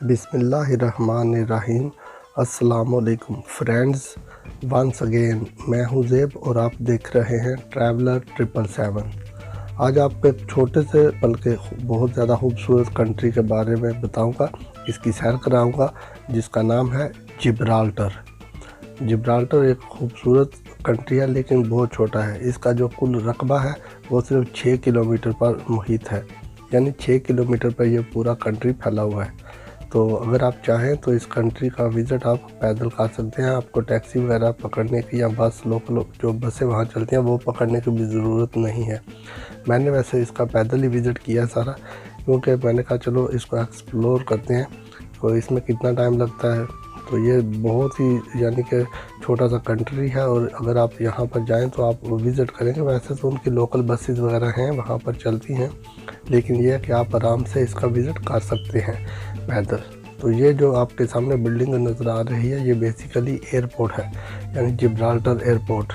बिस्मिल्लाहिर्रहमानिर्रहीम। अस्सलामुअलैकुम friends, once again मैं हूं ज़ेब और आप देख रहे हैं ट्रैवलर 777। आज आपको एक छोटे से बल्कि बहुत ज़्यादा खूबसूरत कंट्री के बारे में बताऊंगा, इसकी सैर कराऊंगा, जिसका नाम है जिब्राल्टर। जिब्राल्टर एक खूबसूरत कंट्री है लेकिन बहुत छोटा है। इसका जो कुल रकबा है वो सिर्फ 6 किलोमीटर पर मुहित है, यानी 6 किलोमीटर पर यह पूरा कंट्री फैला हुआ है। तो अगर आप चाहें तो इस कंट्री का विज़िट आप पैदल कर सकते हैं। आपको टैक्सी वगैरह पकड़ने की या बस लोकल जो बसें वहाँ चलती हैं वो पकड़ने की भी ज़रूरत नहीं है। मैंने वैसे इसका पैदल ही विज़िट किया सारा, क्योंकि मैंने कहा चलो इसको एक्सप्लोर करते हैं। तो इसमें कितना टाइम लगता है, तो ये बहुत ही यानी कि छोटा सा कंट्री है और अगर आप यहाँ पर जाएं तो आप विज़िट करेंगे। वैसे तो उनकी लोकल बसेस वगैरह हैं वहाँ पर चलती हैं, लेकिन यह है कि आप आराम से इसका विज़िट कर सकते हैं पैदल। तो ये जो आपके सामने बिल्डिंग नज़र आ रही है ये बेसिकली एयरपोर्ट है, यानी जिब्राल्टर एयरपोर्ट।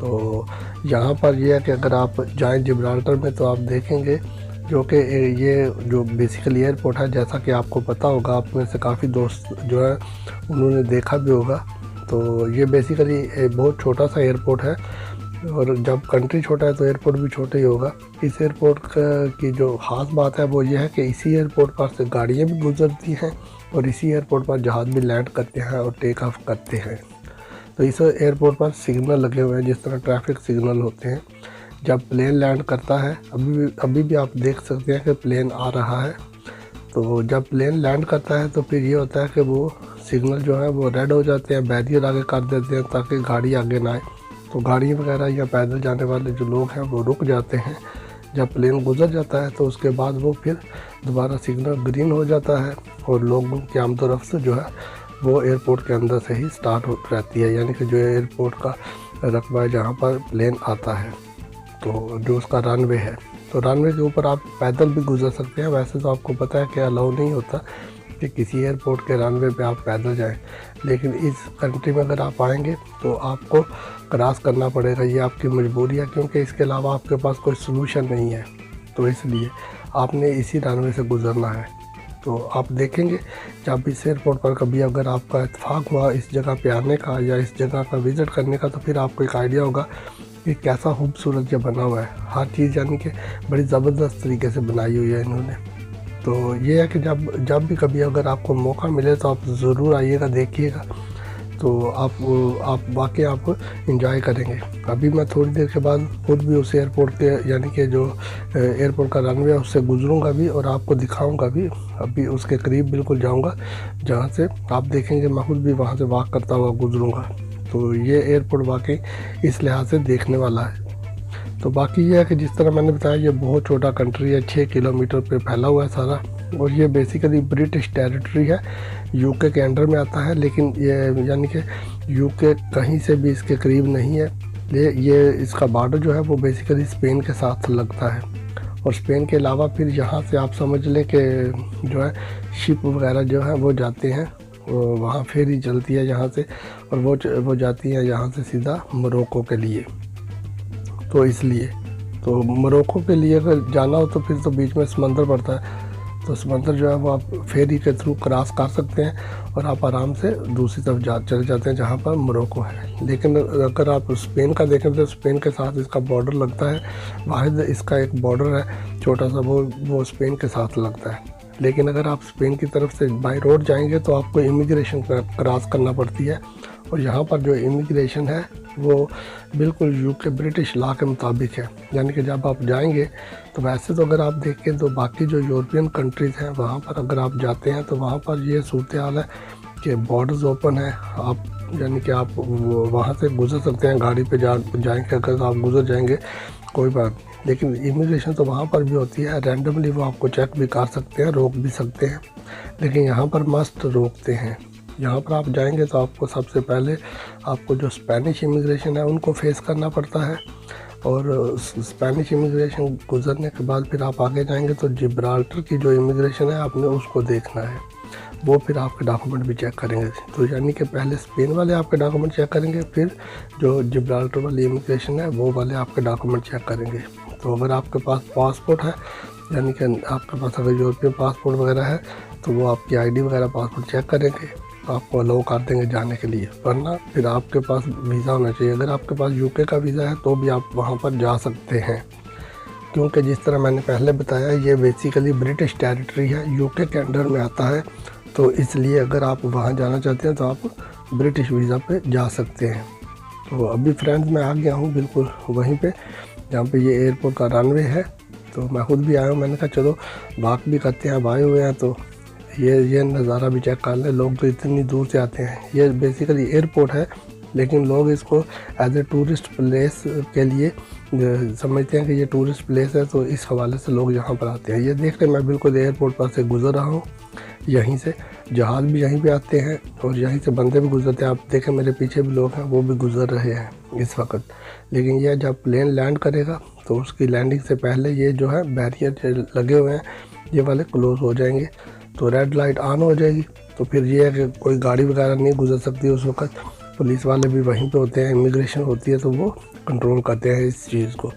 तो यहाँ पर यह है कि अगर आप जाएँ जिब्राल्टर में तो आप देखेंगे जो कि ये जो बेसिकली एयरपोर्ट है, जैसा कि आपको पता होगा, आप में से काफ़ी दोस्त जो है उन्होंने देखा भी होगा। तो ये बेसिकली बहुत छोटा सा एयरपोर्ट है और जब कंट्री छोटा है तो एयरपोर्ट भी छोटा ही होगा। इस एयरपोर्ट की जो ख़ास बात है वो ये है कि इसी एयरपोर्ट पर से गाड़ियाँ भी गुजरती हैं और इसी एयरपोर्ट पर जहाज़ भी लैंड करते हैं और टेक ऑफ करते हैं। तो इस एयरपोर्ट पर सिग्नल लगे हुए हैं, जिस तरह ट्रैफिक सिग्नल होते हैं। जब प्लेन लैंड करता है, अभी भी आप देख सकते हैं कि प्लेन आ रहा है। तो जब प्लेन लैंड करता है तो फिर ये होता है कि वो सिग्नल जो है वो रेड हो जाते हैं, बैरियर आगे कर देते हैं ताकि गाड़ी आगे ना आए। तो गाड़ी वगैरह या पैदल जाने वाले जो लोग हैं वो रुक जाते हैं। जब प्लेन गुजर जाता है तो उसके बाद वो फिर दोबारा सिग्नल ग्रीन हो जाता है और लोगों की आमदोरफ्त से जो है वो एयरपोर्ट के अंदर से ही स्टार्ट हो रहती है, यानी कि जो एयरपोर्ट का रकबा है जहाँ पर प्लेन आता है, तो जो उसका रनवे है। तो रनवे के ऊपर आप पैदल भी गुजर सकते हैं। वैसे तो आपको पता है कि अलाउ नहीं होता कि किसी एयरपोर्ट के रनवे पे आप पैदल जाएं, लेकिन इस कंट्री में अगर आप आएंगे तो आपको क्रॉस करना पड़ेगा। ये आपकी मजबूरी है, क्योंकि इसके अलावा आपके पास कोई सलूशन नहीं है। तो इसलिए आपने इसी रनवे से गुजरना है। तो आप देखेंगे जब इस एयरपोर्ट पर कभी अगर आपका इत्तेफाक हुआ इस जगह पे आने का या इस जगह का विज़िट करने का, तो फिर आपको एक आइडिया होगा कि कैसा खूबसूरत ये बना हुआ है। हर चीज़ यानी कि बड़ी ज़बरदस्त तरीके से बनाई हुई है इन्होंने। तो ये है कि जब भी कभी अगर आपको मौका मिले तो आप ज़रूर आइएगा, देखिएगा। तो आप वाकई आप इंजॉय करेंगे। अभी मैं थोड़ी देर के बाद खुद भी उस एयरपोर्ट के यानी कि जो एयरपोर्ट का रनवे है उससे गुजरूंगा भी और आपको दिखाऊंगा भी। अभी उसके करीब बिल्कुल जाऊंगा जहां से आप देखेंगे मैं खुद भी वहां से वॉक करता हुआ गुजरूंगा। तो ये एयरपोर्ट वाकई इस लिहाज से देखने वाला है। तो बाकी ये है कि जिस तरह मैंने बताया ये बहुत छोटा कंट्री है, 6 किलोमीटर पे फैला हुआ है सारा, और ये बेसिकली ब्रिटिश टेरिटरी है, यूके के अंडर में आता है। लेकिन ये यानी कि यूके कहीं से भी इसके करीब नहीं है। ये इसका बॉर्डर जो है वो बेसिकली स्पेन के साथ लगता है, और स्पेन के अलावा फिर यहाँ से आप समझ लें कि जो है शिप वगैरह जो है वो जाते हैं, वहाँ फेरी चलती है यहाँ से, और वो जाती है यहाँ से सीधा मोरक्को के लिए। तो इसलिए तो मोरक्को के लिए अगर जाना हो तो फिर तो बीच में समंदर पड़ता है। तो समंदर जो है वो आप फेरी के थ्रू क्रॉस कर सकते हैं और आप आराम से दूसरी तरफ चले जाते हैं जहाँ पर मोरक्को है। लेकिन अगर आप स्पेन का देखें तो स्पेन के साथ इसका बॉर्डर लगता है। वाहिद इसका एक बॉर्डर है छोटा सा, वो स्पेन के साथ लगता है। लेकिन अगर आप स्पेन की तरफ से बाई रोड जाएंगे तो आपको इमिग्रेशन क्रॉस करना पड़ती है, और यहाँ पर जो इमिग्रेशन है वो बिल्कुल यूके ब्रिटिश लॉ के मुताबिक है। यानी कि जब आप जाएंगे तो वैसे तो अगर आप देखें तो बाकी जो यूरोपियन कंट्रीज़ हैं वहाँ पर अगर आप जाते हैं तो वहाँ पर ये सूरत हाल है कि बॉर्डर्स ओपन है। आप यानी कि आप वहाँ से गुजर सकते हैं, गाड़ी पे जाएंगे अगर आप गुजर जाएंगे कोई बात नहीं। लेकिन इमिग्रेशन तो वहाँ पर भी होती है, रैंडमली वो आपको चेक भी कर सकते हैं, रोक भी सकते हैं। लेकिन यहाँ पर मस्ट रोकते हैं। यहाँ पर आप जाएंगे तो आपको सबसे पहले आपको जो स्पेनिश इमिग्रेशन है उनको फेस करना पड़ता है, और स्पेनिश इमिग्रेशन गुजरने के बाद फिर आप आगे जाएंगे तो जिब्राल्टर की जो इमिग्रेशन है आपने उसको देखना है। वो फिर आपके डॉक्यूमेंट भी चेक करेंगे। तो यानी कि पहले स्पेन वाले आपके डॉक्यूमेंट चेक करेंगे, फिर जो जिब्राल्टर वाली इमिग्रेशन है वो वाले आपके डॉक्यूमेंट चेक करेंगे। तो अगर आपके पास पासपोर्ट है, यानी कि आपके पास अगर यूरोपियन पासपोर्ट वगैरह है तो वो आपकी आईडी वगैरह पासपोर्ट चेक करेंगे, आपको अलाउ कर देंगे जाने के लिए, वरना फिर आपके पास वीज़ा होना चाहिए। अगर आपके पास यूके का वीज़ा है तो भी आप वहाँ पर जा सकते हैं, क्योंकि जिस तरह मैंने पहले बताया ये बेसिकली ब्रिटिश टेरिटरी है, यूके के अंडर में आता है। तो इसलिए अगर आप वहाँ जाना चाहते हैं तो आप ब्रिटिश वीज़ा पे जा सकते हैं। तो अभी फ्रेंड्स मैं आ गया हूँ बिल्कुल वहीं पे जहाँ पे ये एयरपोर्ट का रनवे है। तो मैं खुद भी आया हूँ, मैंने कहा चलो बात भी करते हैं, अब आए हुए हैं तो ये नज़ारा भी चेक कर लें। लोग तो इतनी दूर से आते हैं, ये बेसिकली एयरपोर्ट है लेकिन लोग इसको एज ए टूरिस्ट प्लेस के लिए समझते हैं कि ये टूरिस्ट प्लेस है, तो इस हवाले से लोग यहाँ पर आते हैं। ये देख रहे मैं बिल्कुल एयरपोर्ट पर से गुज़र रहा हूँ, यहीं से जहाज़ भी यहीं पे आते हैं और यहीं से बंदे भी गुजरते हैं। आप देखें मेरे पीछे भी लोग हैं, वो भी गुजर रहे हैं इस वक्त। लेकिन यह जब प्लेन लैंड करेगा तो उसकी लैंडिंग से पहले ये जो है बैरियर लगे हुए हैं ये वाले क्लोज़ हो जाएंगे, तो रेड लाइट ऑन हो जाएगी। तो फिर ये है कि कोई गाड़ी वगैरह नहीं गुजर सकती उस वक्त। पुलिस वाले भी वहीं पे होते हैं, इमिग्रेशन होती है, तो वो कंट्रोल करते हैं इस चीज़ को,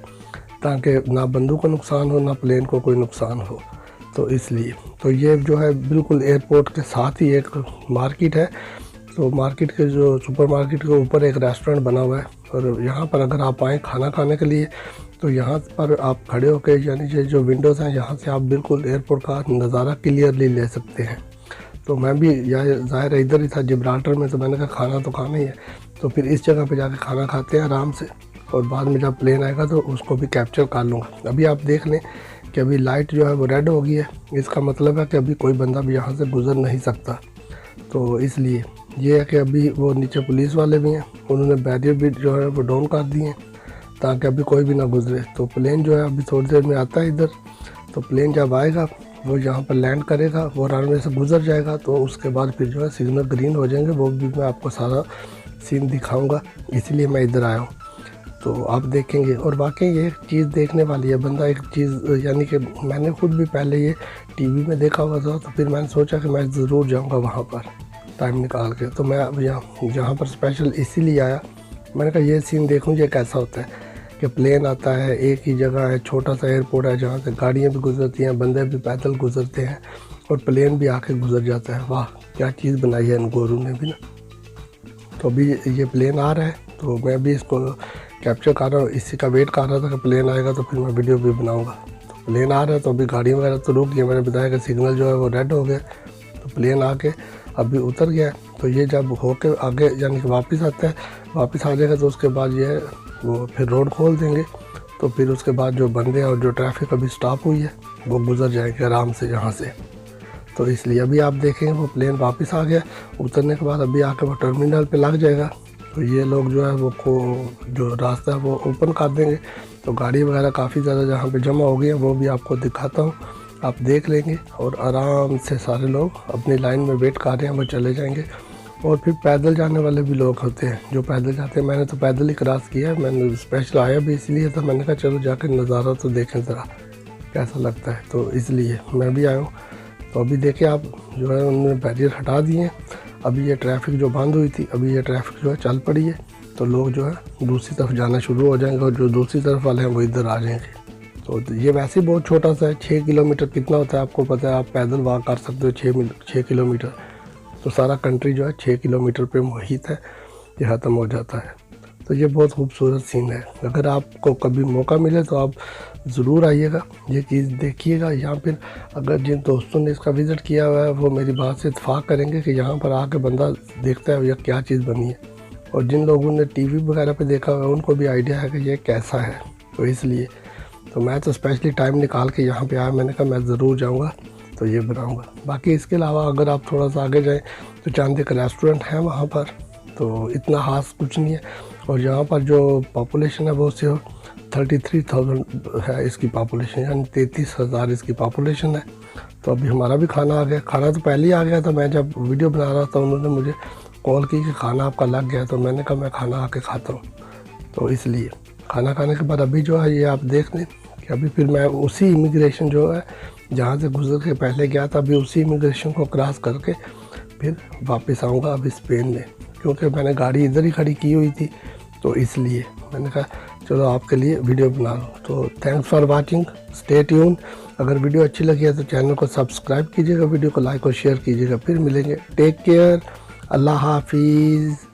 ताकि ना बंदों को नुकसान हो ना प्लेन को कोई नुकसान हो। तो इसलिए तो ये जो है बिल्कुल एयरपोर्ट के साथ ही एक मार्केट है। तो मार्केट के जो सुपर मार्केट के ऊपर एक रेस्टोरेंट बना हुआ है, और यहाँ पर अगर आप आएँ खाना खाने के लिए तो यहाँ पर आप खड़े होकर, यानी जो विंडोज़ हैं यहाँ से आप बिल्कुल एयरपोर्ट का नज़ारा क्लियरली ले सकते हैं। तो मैं भी ज़ाहिर है इधर ही था जिब्राल्टर में, तो मैंने कहा खाना तो खाना ही है, तो फिर इस जगह पे जाके खाना खाते हैं आराम से, और बाद में जब प्लेन आएगा तो उसको भी कैप्चर कर लूँगा। अभी आप देख लें कि अभी लाइट जो है वो रेड हो गई है, इसका मतलब है कि अभी कोई बंदा भी यहाँ से गुज़र नहीं सकता। तो इसलिए ये है कि अभी वो नीचे पुलिस वाले भी हैं, उन्होंने बैरियर भी जो है वो डाउन कर दिए हैं ताकि अभी कोई भी ना गुजरे। तो प्लेन जो है अभी थोड़ी देर में आता है इधर, तो प्लेन जब आएगा वो यहाँ पर लैंड करेगा, वो रनवे से गुजर जाएगा, तो उसके बाद फिर जो है सिग्नल ग्रीन हो जाएंगे, वो भी मैं आपको सारा सीन दिखाऊंगा, इसलिए मैं इधर आया हूँ। तो आप देखेंगे, और वाकई ये चीज़ देखने वाली है। बंदा एक चीज़, यानी कि मैंने खुद भी पहले ये टीवी में देखा हुआ था, तो फिर मैंने सोचा कि मैं ज़रूर जाऊँगा वहाँ पर टाइम निकाल के। तो मैं अब यहाँ पर स्पेशल इसीलिए आया, मैंने कहा ये सीन देखूँ ये कैसा होता है कि प्लेन आता है, एक ही जगह है, छोटा सा एयरपोर्ट है जहाँ से गाड़ियाँ भी गुजरती हैं, बंदे भी पैदल गुजरते हैं, और प्लेन भी आके गुजर जाता है। वाह क्या चीज़ बनाई है इन गोरू ने भी ना। तो अभी ये प्लेन आ रहा है, तो मैं भी इसको कैप्चर कर रहा हूँ, इसी का वेट कर रहा था कि प्लेन आएगा तो फिर मैं वीडियो भी बनाऊँगा। तो प्लेन आ रहा है, तो अभी गाड़ी वगैरह तो रुक गई, मैंने बताया कि सिग्नल जो है वो रेड हो गया, तो प्लेन आके अभी उतर गया। तो ये जब होके आगे यानी कि वापस आता है, वापस आ जाएगा, तो उसके बाद ये वो फिर रोड खोल देंगे, तो फिर उसके बाद जो बंदे और जो ट्रैफिक अभी स्टॉप हुई है वो गुजर जाएंगे आराम से यहाँ से। तो इसलिए अभी आप देखेंगे वो प्लेन वापस आ गया, उतरने के बाद अभी आके वो टर्मिनल पे लग जाएगा, तो ये लोग जो है वो जो रास्ता है वो ओपन कर देंगे। तो गाड़ी वगैरह काफ़ी ज़्यादा जहाँ पे जमा हो गई है वो भी आपको दिखाता हूँ, आप देख लेंगे, और आराम से सारे लोग अपनी लाइन में वेट कर रहे हैं, वो चले जाएंगे। और फिर पैदल जाने वाले भी लोग होते हैं जो पैदल जाते हैं, मैंने तो पैदल ही क्रॉस किया है, मैंने स्पेशल आया भी इसलिए था, मैंने कहा चलो जाकर नज़ारा तो देखें ज़रा कैसा लगता है, तो इसलिए मैं भी आया हूँ। तो अभी देखिए आप जो है उन्होंने बैरियर हटा दिए हैं, अभी ये ट्रैफिक जो बंद हुई थी अभी ये ट्रैफिक जो है चल पड़ी है, तो लोग जो है दूसरी तरफ जाना शुरू हो जाएंगे, और जो दूसरी तरफ वाले हैं वो इधर आ जाएंगे। तो ये वैसे ही बहुत छोटा सा है, 6 किलोमीटर कितना होता है आपको पता है, आप पैदल वॉक कर सकते हो 6 किलोमीटर, तो सारा कंट्री जो है 6 किलोमीटर पे मुहित है, ये ख़त्म हो जाता है। तो ये बहुत खूबसूरत सीन है, अगर आपको कभी मौका मिले तो आप ज़रूर आइएगा, ये चीज़ देखिएगा। यहाँ फिर अगर जिन दोस्तों ने इसका विज़िट किया हुआ है वो मेरी बात से इत्तेफाक करेंगे कि यहाँ पर आके बंदा देखता है यह क्या चीज़ बनी है, और जिन लोगों ने टीवी वगैरह पे देखा हुआ है उनको भी आइडिया है कि ये कैसा है। तो इसलिए तो मैं तो स्पेशली टाइम निकाल के यहाँ पे आया, मैंने कहा मैं ज़रूर जाऊँगा तो ये बनाऊँगा। बाकी इसके अलावा अगर आप थोड़ा सा आगे जाएँ तो चांद एक रेस्टोरेंट है वहाँ पर, तो इतना खास कुछ नहीं है, और यहाँ पर जो पॉपुलेशन है वो सिर्फ 33,000 है इसकी पॉपुलेशन, यानी 33,000 इसकी पॉपुलेशन है। तो अभी हमारा भी खाना आ गया, खाना तो पहले ही आ गया था, मैं जब वीडियो बना रहा था उन्होंने मुझे कॉल की कि खाना आपका लग गया, तो मैंने कहा मैं खाना आके खाता हूँ। तो इसलिए खाना खाने के बाद अभी जो है ये आप देख लें कि अभी फिर मैं उसी इमिग्रेशन जो है जहाँ से गुजर के पहले गया था, अभी उसी इमिग्रेशन को क्रॉस करके फिर वापस आऊँगा अभी स्पेन में, क्योंकि मैंने गाड़ी इधर ही खड़ी की हुई थी, तो इसलिए मैंने कहा चलो आपके लिए वीडियो बना लो। तो thanks for watching, stay tune, अगर वीडियो अच्छी लगी है तो चैनल को सब्सक्राइब कीजिएगा, वीडियो को लाइक और शेयर कीजिएगा। फिर मिलेंगे। Take care. अल्लाह हाफिज़।